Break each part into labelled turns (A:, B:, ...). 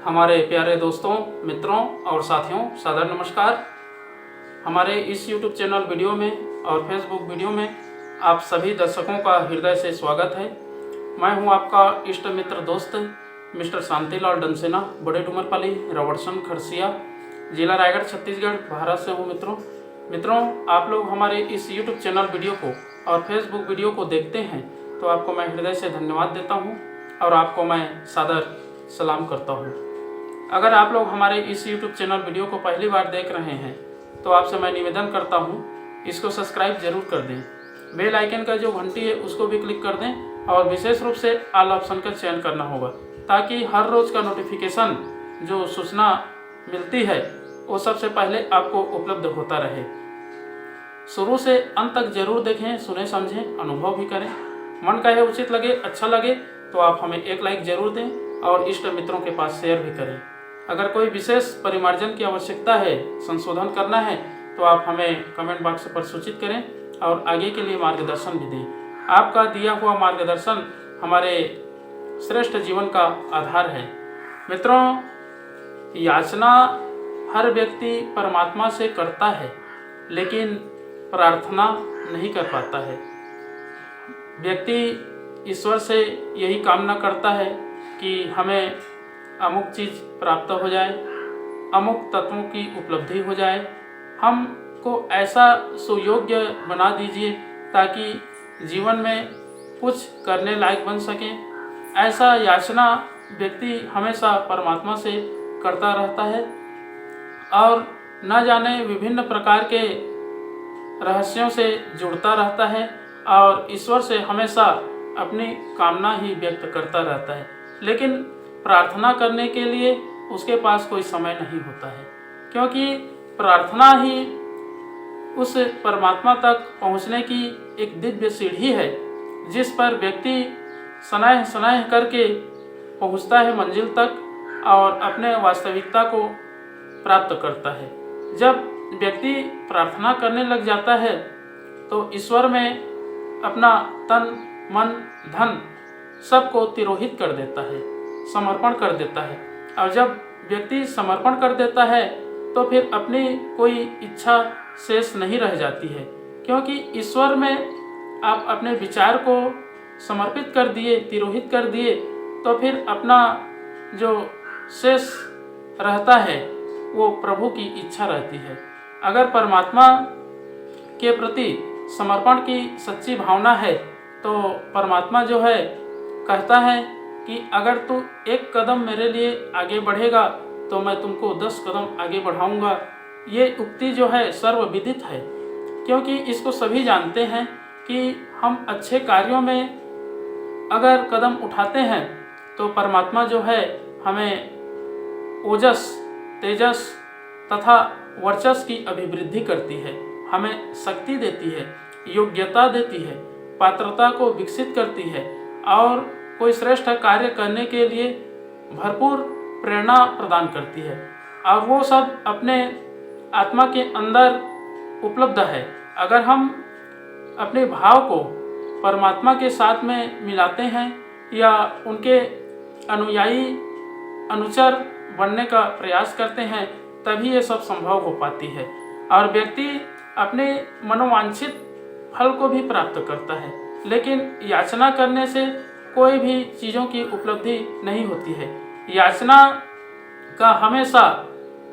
A: हमारे प्यारे दोस्तों, मित्रों और साथियों, सादर नमस्कार। हमारे इस YouTube चैनल वीडियो में और फेसबुक वीडियो में आप सभी दर्शकों का हृदय से स्वागत है। मैं हूं आपका इष्ट मित्र दोस्त मिस्टर शांतिलाल डंसेना, बड़े डूमरपाली, रवड़सन, खरसिया, जिला रायगढ़, छत्तीसगढ़, भारत से हूं। मित्रों, आप लोग हमारे इस YouTube चैनल वीडियो को और फेसबुक वीडियो को देखते हैं तो आपको मैं हृदय से धन्यवाद देता हूं और आपको मैं सादर सलाम करता हूं। अगर आप लोग हमारे इस YouTube चैनल वीडियो को पहली बार देख रहे हैं तो आपसे मैं निवेदन करता हूं, इसको सब्सक्राइब जरूर कर दें, बेल आइकन का जो घंटी है उसको भी क्लिक कर दें और विशेष रूप से ऑल ऑप्शन का चयन करना होगा ताकि हर रोज़ का नोटिफिकेशन जो सूचना मिलती है वो सबसे पहले आपको उपलब्ध होता रहे। शुरू से अंत तक जरूर देखें, सुने, समझें, अनुभव भी करें। मन कहे उचित लगे, अच्छा लगे तो आप हमें एक लाइक जरूर दें और इष्ट मित्रों के पास शेयर भी करें। अगर कोई विशेष परिमार्जन की आवश्यकता है, संशोधन करना है तो आप हमें कमेंट बॉक्स पर सूचित करें और आगे के लिए मार्गदर्शन भी दें। आपका दिया हुआ मार्गदर्शन हमारे श्रेष्ठ जीवन का आधार है। मित्रों, याचना हर व्यक्ति परमात्मा से करता है लेकिन प्रार्थना नहीं कर पाता है। व्यक्ति ईश्वर से यही कामना करता है कि हमें अमुक चीज़ प्राप्त हो जाए, अमुक तत्वों की उपलब्धि हो जाए, हमको ऐसा सुयोग्य बना दीजिए ताकि जीवन में कुछ करने लायक बन सके। ऐसा याचना व्यक्ति हमेशा परमात्मा से करता रहता है और न जाने विभिन्न प्रकार के रहस्यों से जुड़ता रहता है और ईश्वर से हमेशा अपनी कामना ही व्यक्त करता रहता है, लेकिन प्रार्थना करने के लिए उसके पास कोई समय नहीं होता है, क्योंकि प्रार्थना ही उस परमात्मा तक पहुंचने की एक दिव्य सीढ़ी है जिस पर व्यक्ति सनाह सनाह करके पहुंचता है मंजिल तक और अपने वास्तविकता को प्राप्त करता है। जब व्यक्ति प्रार्थना करने लग जाता है तो ईश्वर में अपना तन, मन, धन सबको तिरोहित कर देता है, समर्पण कर देता है। और जब व्यक्ति समर्पण कर देता है तो फिर अपनी कोई इच्छा शेष नहीं रह जाती है, क्योंकि ईश्वर में आप अपने विचार को समर्पित कर दिए, तिरोहित कर दिए, तो फिर अपना जो शेष रहता है वो प्रभु की इच्छा रहती है। अगर परमात्मा के प्रति समर्पण की सच्ची भावना है तो परमात्मा जो है कहता है कि अगर तू एक कदम मेरे लिए आगे बढ़ेगा तो मैं तुमको 10 कदम आगे बढ़ाऊंगा। ये उक्ति जो है सर्वविदित है, क्योंकि इसको सभी जानते हैं कि हम अच्छे कार्यों में अगर कदम उठाते हैं तो परमात्मा जो है हमें ओजस, तेजस तथा वर्चस्व की अभिवृद्धि करती है, हमें शक्ति देती है, योग्यता देती है, पात्रता को विकसित करती है और कोई श्रेष्ठ कार्य करने के लिए भरपूर प्रेरणा प्रदान करती है। और वो सब अपने आत्मा के अंदर उपलब्ध है। अगर हम अपने भाव को परमात्मा के साथ में मिलाते हैं या उनके अनुयायी, अनुचर बनने का प्रयास करते हैं तभी ये सब संभव हो पाती है और व्यक्ति अपने मनोवांछित फल को भी प्राप्त करता है। लेकिन याचना करने से कोई भी चीज़ों की उपलब्धि नहीं होती है। याचना का हमेशा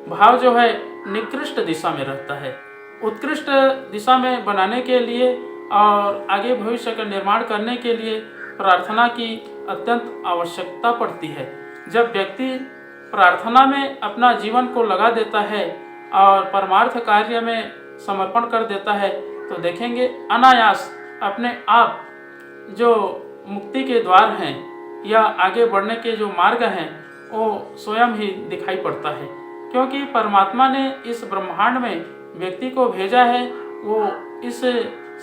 A: भाव जो है निकृष्ट दिशा में रहता है। उत्कृष्ट दिशा में बनाने के लिए और आगे भविष्य का निर्माण करने के लिए प्रार्थना की अत्यंत आवश्यकता पड़ती है। जब व्यक्ति प्रार्थना में अपना जीवन को लगा देता है और परमार्थ कार्य में समर्पण कर देता है तो देखेंगे अनायास अपने आप जो मुक्ति के द्वार हैं या आगे बढ़ने के जो मार्ग हैं वो स्वयं ही दिखाई पड़ता है, क्योंकि परमात्मा ने इस ब्रह्मांड में व्यक्ति को भेजा है। वो इस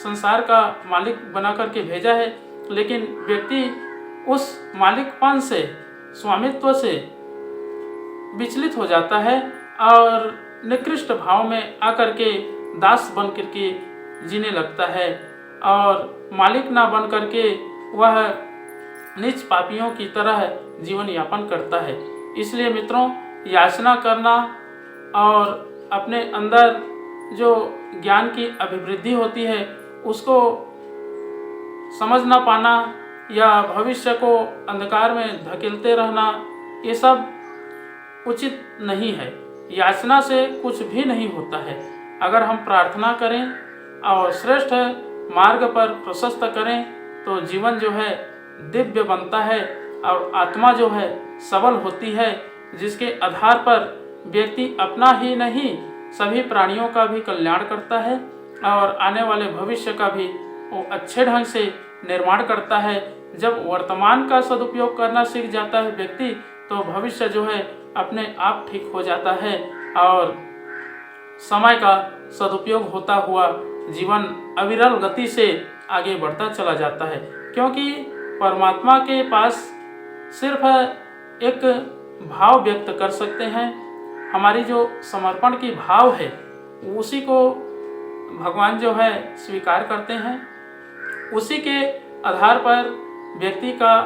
A: संसार का मालिक बना करके भेजा है, लेकिन व्यक्ति उस मालिकपन से, स्वामित्व से विचलित हो जाता है और निकृष्ट भाव में आकर के दास बन करके जीने लगता है और मालिक ना बन करके वह नीच पापियों की तरह जीवन यापन करता है। इसलिए मित्रों, याचना करना और अपने अंदर जो ज्ञान की अभिवृद्धि होती है उसको समझ ना पाना या भविष्य को अंधकार में धकेलते रहना, ये सब उचित नहीं है। याचना से कुछ भी नहीं होता है। अगर हम प्रार्थना करें और श्रेष्ठ मार्ग पर प्रशस्त करें तो जीवन जो है दिव्य बनता है और आत्मा जो है सबल होती है, जिसके आधार पर व्यक्ति अपना ही नहीं सभी प्राणियों का भी कल्याण करता है और आने वाले भविष्य का भी वो अच्छे ढंग से निर्माण करता है। जब वर्तमान का सदुपयोग करना सीख जाता है व्यक्ति, तो भविष्य जो है अपने आप ठीक हो जाता है और समय का सदुपयोग होता हुआ जीवन अविरल गति से आगे बढ़ता चला जाता है। क्योंकि परमात्मा के पास सिर्फ एक भाव व्यक्त कर सकते हैं। हमारी जो समर्पण की भाव है उसी को भगवान जो है स्वीकार करते हैं। उसी के आधार पर व्यक्ति का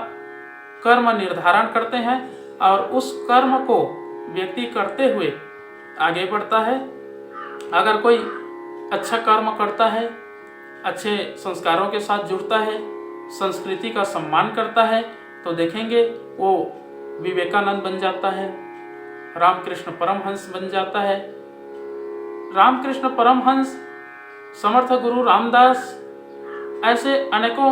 A: कर्म निर्धारण करते हैं और उस कर्म को व्यक्ति करते हुए आगे बढ़ता है। अगर कोई अच्छा कर्म करता है, अच्छे संस्कारों के साथ जुड़ता है, संस्कृति का सम्मान करता है, तो देखेंगे वो विवेकानंद बन जाता है, रामकृष्ण परमहंस बन जाता है। रामकृष्ण परमहंस, समर्थ गुरु रामदास, ऐसे अनेकों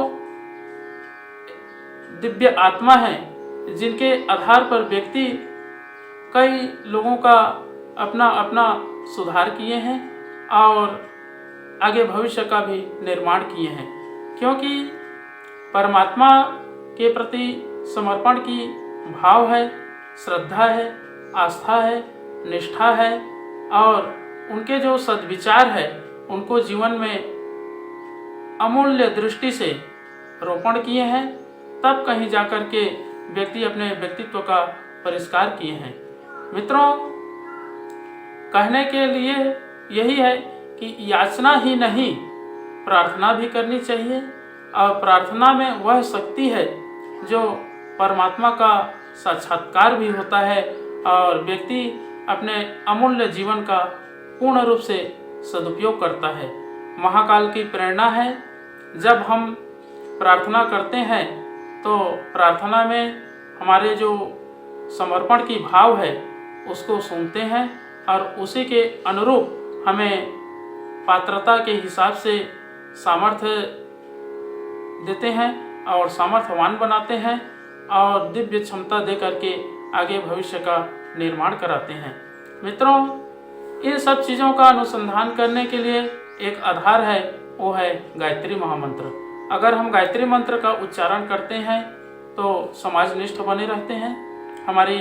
A: दिव्य आत्मा हैं जिनके आधार पर व्यक्ति कई लोगों का अपना अपना सुधार किए हैं और आगे भविष्य का भी निर्माण किए हैं। क्योंकि परमात्मा के प्रति समर्पण की भाव है, श्रद्धा है, आस्था है, निष्ठा है और उनके जो सद्विचार है उनको जीवन में अमूल्य दृष्टि से रोपण किए हैं, तब कहीं जाकर के व्यक्ति अपने व्यक्तित्व का परिष्कार किए हैं। मित्रों, कहने के लिए यही है कि याचना ही नहीं, प्रार्थना भी करनी चाहिए और प्रार्थना में वह शक्ति है जो परमात्मा का साक्षात्कार भी होता है और व्यक्ति अपने अमूल्य जीवन का पूर्ण रूप से सदुपयोग करता है। महाकाल की प्रेरणा है, जब हम प्रार्थना करते हैं तो प्रार्थना में हमारे जो समर्पण की भाव है उसको सुनते हैं और उसी के अनुरूप हमें पात्रता के हिसाब से सामर्थ्य देते हैं और सामर्थ्यवान बनाते हैं और दिव्य क्षमता दे करके आगे भविष्य का निर्माण कराते हैं। मित्रों, इन सब चीज़ों का अनुसंधान करने के लिए एक आधार है, वो है गायत्री महामंत्र। अगर हम गायत्री मंत्र का उच्चारण करते हैं तो समाजनिष्ठ बने रहते हैं, हमारी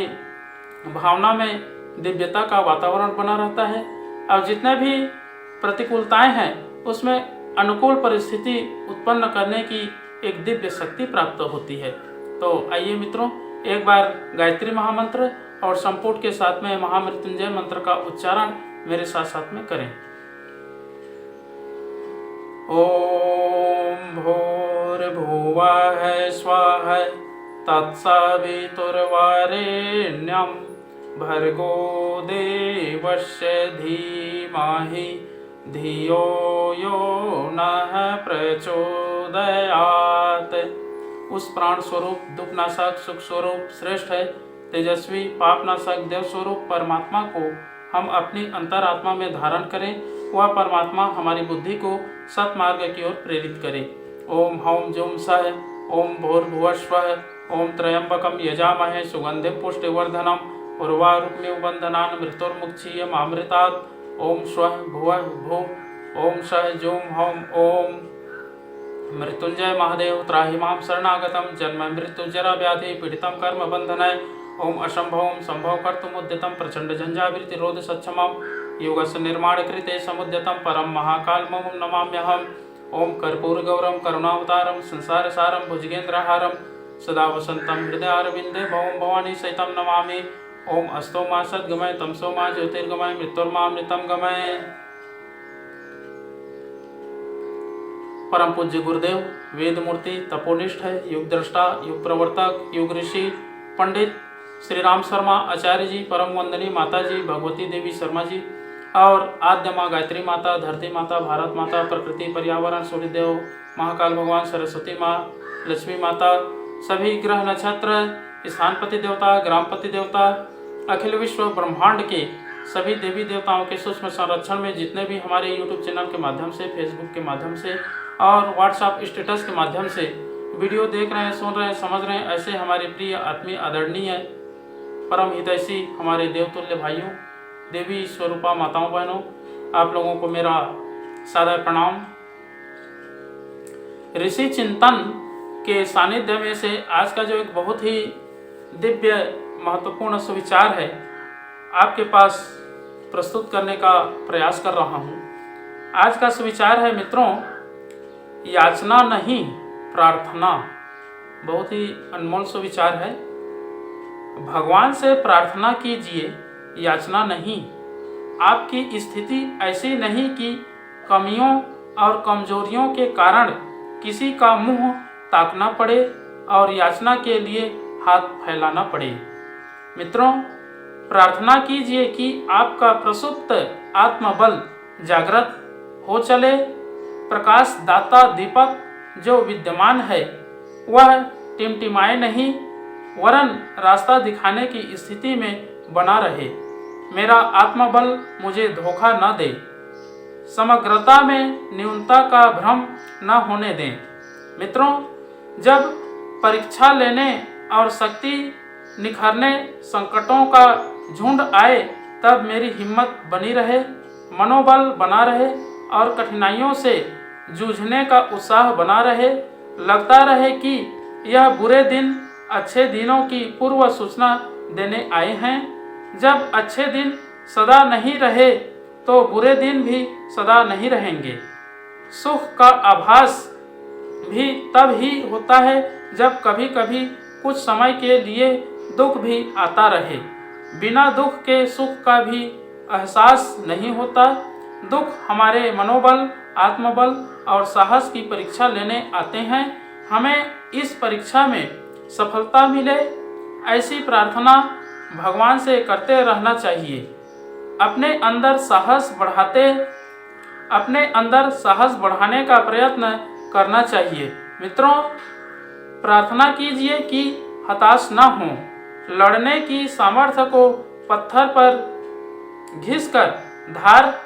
A: भावना में दिव्यता का वातावरण बना रहता है और जितने भी प्रतिकूलताएं हैं उसमें अनुकूल परिस्थिति उत्पन्न करने की एक दिव्य शक्ति प्राप्त होती है। तो आइए मित्रों, एक बार गायत्री महामंत्र और संपुट के साथ में महामृत्युंजय मंत्र का उच्चारण मेरे साथ साथ में करें। ओम भूर्भुवः स्वः तत्सवितुर्वरेण्यं भर्गो देवस्य धीमहि धियो यो नः प्रचोदयात्। उस प्राण स्वरूप, दुखनाशक, सुख स्वरूप, श्रेष्ठ है, तेजस्वी, पापनाशक, देव स्वरूप परमात्मा को हम अपनी अंतरात्मा में धारण करें। वह परमात्मा हमारी बुद्धि को सत्मार्ग की ओर प्रेरित करे। ओम हौम जूम सः ओम भूर्भुवः स्वः ओम त्र्यंबकं यजामहे सुगंधिं पुष्टिवर्धनम् उर्वारुकमिव बन्धनान् मृत्युर्मुक्षीयमामृतात्। ओम स्वः भुवः भुव ओम सः जूम हौम ओम। मृत्युंजय महादेव त्राहि मां शरणागतं जन्म मृत्यु जरा व्याधि पीडितं कर्म बंधनाय। ओम असंभवं संभव कर्तुमुद्यतं प्रचंड झंझावृत्ति रोध सक्षमं योगस्य निर्माण कृते समुद्यतं परम महाकालमं नमाम्यहम्। ओम कर्पूर गौरम करुणावतारम संसार सारम भुजगेन्द्रहारम सदा वसंतम हृदयारविंदे भवं भवानी सहितं नमामि। ओम अस्तो मा सद्गमय तमसो मा ज्योतिर्गमय मृत्युर्मामृतं गमय। परम पूज्य गुरुदेव वेद मूर्ति, तपोनिष्ठ, युग दृष्टा, युग प्रवर्तक, युग ऋषि, पंडित श्री राम शर्मा आचार्य जी, परम वंदनीय माता जी भगवती देवी शर्मा जी और आद्य माँ गायत्री माता, धरती माता, भारत माता, प्रकृति, पर्यावरण, सूर्यदेव, महाकाल भगवान, सरस्वती माँ, लक्ष्मी माता, सभी ग्रह नक्षत्र, स्थानपति देवता, ग्रामपति देवता, अखिल विश्व ब्रह्मांड के सभी देवी देवताओं के सूक्ष्म संरक्षण में जितने भी हमारे यूट्यूब चैनल के माध्यम से, फेसबुक के माध्यम से और व्हाट्सएप स्टेटस के माध्यम से वीडियो देख रहे हैं, सुन रहे हैं, समझ रहे हैं, ऐसे हमारे प्रिय आत्मीय आदरणीय परम हितैषी हमारे देवतुल्य भाइयों, देवी स्वरूपा माताओं बहनों, आप लोगों को मेरा सादर प्रणाम। ऋषि चिंतन के सानिध्य में से आज का जो एक बहुत ही दिव्य महत्वपूर्ण सुविचार है आपके पास प्रस्तुत करने का प्रयास कर रहा हूँ। आज का सुविचार है मित्रों, याचना नहीं प्रार्थना। बहुत ही अनमोल सुविचार है। भगवान से प्रार्थना कीजिए, याचना नहीं। आपकी स्थिति ऐसी नहीं कि कमियों और कमजोरियों के कारण किसी का मुंह ताकना पड़े और याचना के लिए हाथ फैलाना पड़े। मित्रों, प्रार्थना कीजिए कि आपका प्रसुप्त आत्मबल जागृत हो चले। प्रकाश दाता दीपक जो विद्यमान है वह टिमटिमाए नहीं, वरन रास्ता दिखाने की स्थिति में बना रहे। मेरा आत्मबल मुझे धोखा न दे। समग्रता में न्यूनता का भ्रम न होने दें। मित्रों, जब परीक्षा लेने और शक्ति निखरने संकटों का झुंड आए तब मेरी हिम्मत बनी रहे, मनोबल बना रहे और कठिनाइयों से जूझने का उत्साह बना रहे। लगता रहे कि यह बुरे दिन अच्छे दिनों की पूर्व सूचना देने आए हैं। जब अच्छे दिन सदा नहीं रहे तो बुरे दिन भी सदा नहीं रहेंगे। सुख का आभास भी तब ही होता है जब कभी कभी कुछ समय के लिए दुख भी आता रहे। बिना दुख के सुख का भी एहसास नहीं होता। दुख हमारे मनोबल, आत्मबल और साहस की परीक्षा लेने आते हैं। हमें इस परीक्षा में सफलता मिले ऐसी प्रार्थना भगवान से करते रहना चाहिए। अपने अंदर साहस बढ़ाने का प्रयत्न करना चाहिए। मित्रों, प्रार्थना कीजिए कि हताश न हो। लड़ने की सामर्थ्य को पत्थर पर घिसकर धार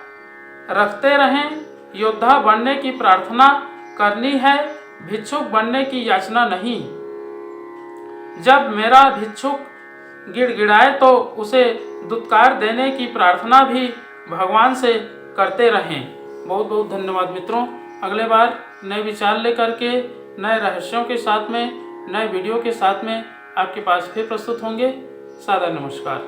A: रखते रहें। योद्धा बनने की प्रार्थना करनी है, भिक्षुक बनने की याचना नहीं। जब मेरा भिक्षुक गिड़गिड़ाए तो उसे दुत्कार देने की प्रार्थना भी भगवान से करते रहें। बहुत बहुत धन्यवाद मित्रों। अगले बार नए विचार लेकर के, नए रहस्यों के साथ में, नए वीडियो के साथ में आपके पास फिर प्रस्तुत होंगे। सादर नमस्कार।